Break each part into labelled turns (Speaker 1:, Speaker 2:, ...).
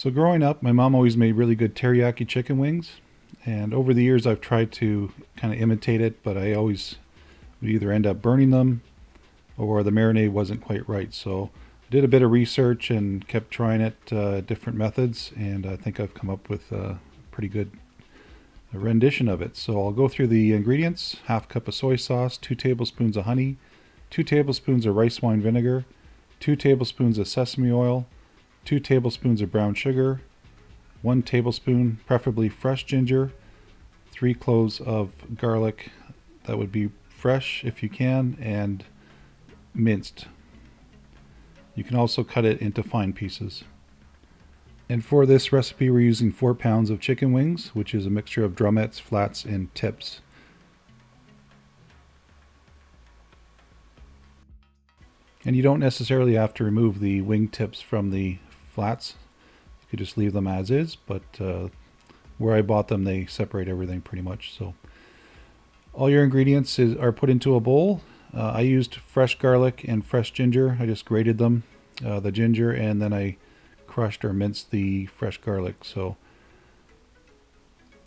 Speaker 1: So growing up, my mom always made really good teriyaki chicken wings. And over the years, I've tried to kind of imitate it, but I always would either end up burning them or the marinade wasn't quite right. So I did a bit of research and kept trying it, different methods, and I think I've come up with a pretty good rendition of it. So I'll go through the ingredients: half cup of soy sauce, 2 tablespoons of honey, 2 tablespoons of rice wine vinegar, 2 tablespoons of sesame oil, 2 tablespoons of brown sugar, 1 tablespoon, preferably fresh ginger, 3 cloves of garlic that would be fresh if you can, and minced. You can also cut it into fine pieces. And for this recipe, we're using 4 pounds of chicken wings, which is a mixture of drumettes, flats, and tips. And you don't necessarily have to remove the wing tips from the flats. You could just leave them as is, but where I bought them, they separate everything pretty much. So all your ingredients are put into a bowl. I used fresh garlic and fresh ginger. I just grated them, the ginger, and then I crushed or minced the fresh garlic. So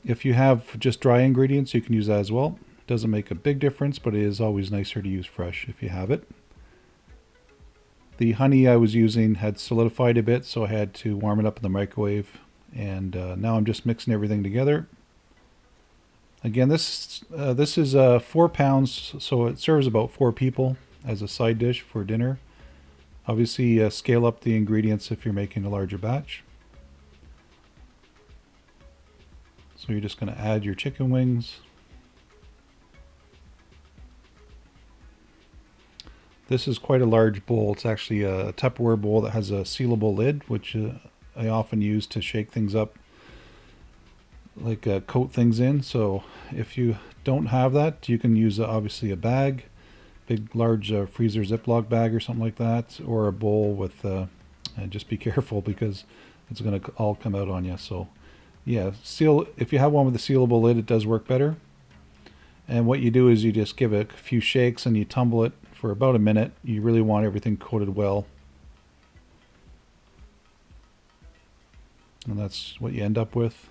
Speaker 1: if you have just dry ingredients, you can use that as well. It doesn't make a big difference, but it is always nicer to use fresh if you have it. The honey I was using had solidified a bit, so I had to warm it up in the microwave. And now I'm just mixing everything together. Again, this is 4 pounds, so it serves about 4 people as a side dish for dinner. Obviously, scale up the ingredients if you're making a larger batch. So you're just going to add your chicken wings. This is quite a large bowl. It's actually a Tupperware bowl that has a sealable lid, which I often use to shake things up, like coat things in. So if you don't have that, you can use obviously a bag, big large freezer Ziploc bag or something like that, or a bowl with, and just be careful because it's going to all come out on you. So yeah, if you have one with a sealable lid, it does work better. And what you do is you just give it a few shakes and you tumble it for about a minute. You really want everything coated well. And that's what you end up with.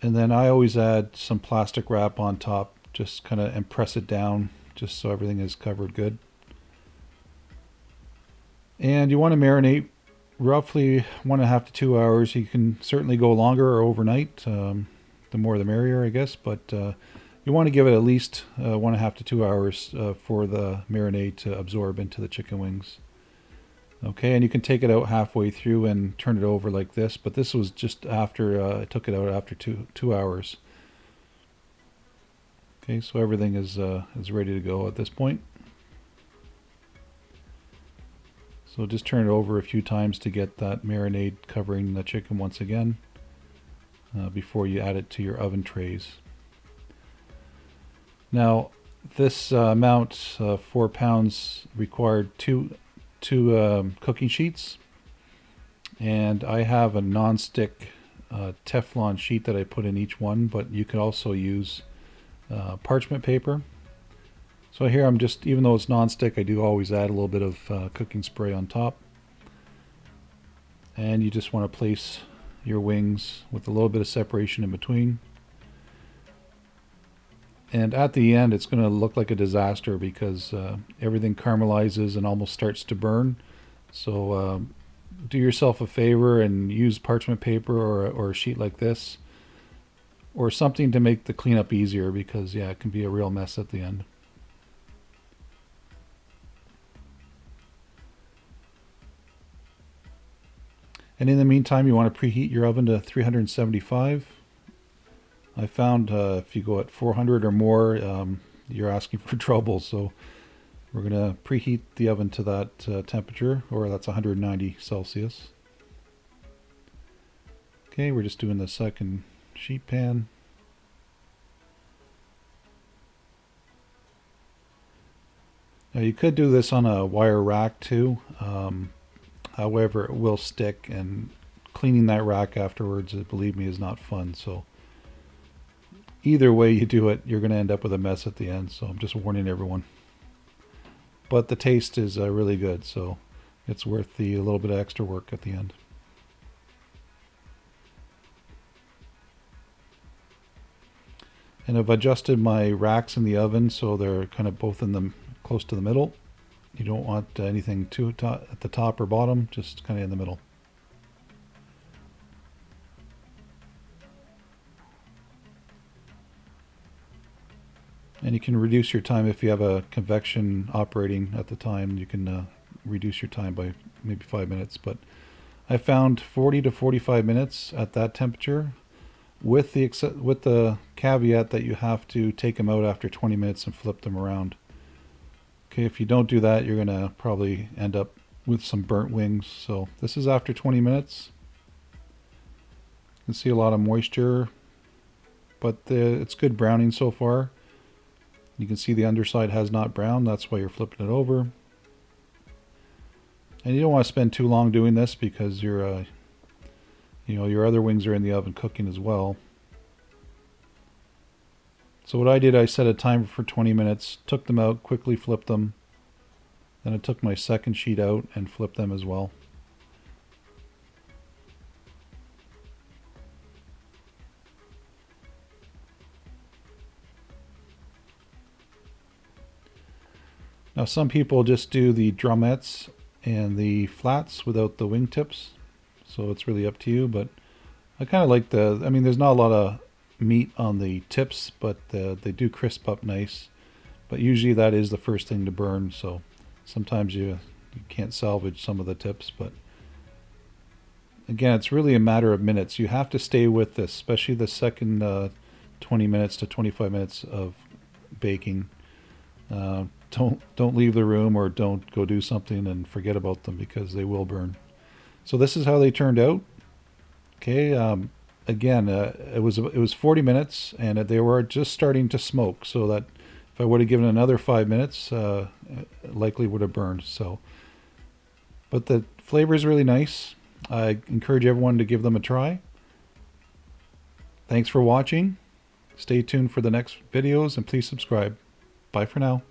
Speaker 1: And then I always add some plastic wrap on top, just kind of, and press it down just so everything is covered good. And you want to marinate roughly 1.5 to 2 hours. You can certainly go longer or overnight. The more the merrier, I guess, but you want to give it at least 1.5 to 2 hours for the marinade to absorb into the chicken wings. Okay, and you can take it out halfway through and turn it over like this, but this was just after I took it out after two hours. Okay, so everything is ready to go at this point. So just turn it over a few times to get that marinade covering the chicken once again before you add it to your oven trays. Now, this amount, 4 pounds, required two cooking sheets, and I have a non-stick Teflon sheet that I put in each one, but you could also use parchment paper. So here I'm just, even though it's non-stick, I do always add a little bit of cooking spray on top. And you just want to place your wings with a little bit of separation in between. And at the end, it's going to look like a disaster because everything caramelizes and almost starts to burn. So do yourself a favor and use parchment paper or a sheet like this, or something to make the cleanup easier, because yeah, it can be a real mess at the end. And in the meantime, you want to preheat your oven to 375. I found if you go at 400 or more, you're asking for trouble. So we're going to preheat the oven to that temperature, or that's 190 Celsius. Okay, we're just doing the second sheet pan. Now you could do this on a wire rack too. However, it will stick, and cleaning that rack afterwards, believe me, is not fun. So either way you do it, you're going to end up with a mess at the end. So I'm just warning everyone. But the taste is really good. So It's worth the little bit of extra work at the end. And I've adjusted my racks in the oven so they're kind of both in the close to the middle. You don't want anything too at the top or bottom, just kind of in the middle. And you can reduce your time if you have a convection operating at the time. You can reduce your time by maybe 5 minutes. But I found 40 to 45 minutes at that temperature, with the caveat that you have to take them out after 20 minutes and flip them around. Okay, if you don't do that, you're gonna probably end up with some burnt wings. So this is after 20 minutes. You can see a lot of moisture, but it's good browning so far. You can see the underside has not browned. That's why you're flipping it over. And you don't want to spend too long doing this because your other wings are in the oven cooking as well. So what I did, I set a timer for 20 minutes, took them out, quickly flipped them. Then I took my second sheet out and flipped them as well. Now some people just do the drumettes and the flats without the wingtips, so it's really up to you, but I kind of like I mean, there's not a lot of meat on the tips, but they do crisp up nice. But usually that is the first thing to burn, so sometimes you can't salvage some of the tips, but again, it's really a matter of minutes. You have to stay with this, especially the second 20 minutes to 25 minutes of baking. Don't leave the room or don't go do something and forget about them because they will burn. So this is how they turned out. Okay, again, it was 40 minutes and they were just starting to smoke, so that if I would have given another 5 minutes, likely would have burned. So, but the flavor is really nice. I encourage everyone to give them a try. Thanks for watching. Stay tuned for the next videos and please subscribe. Bye for now.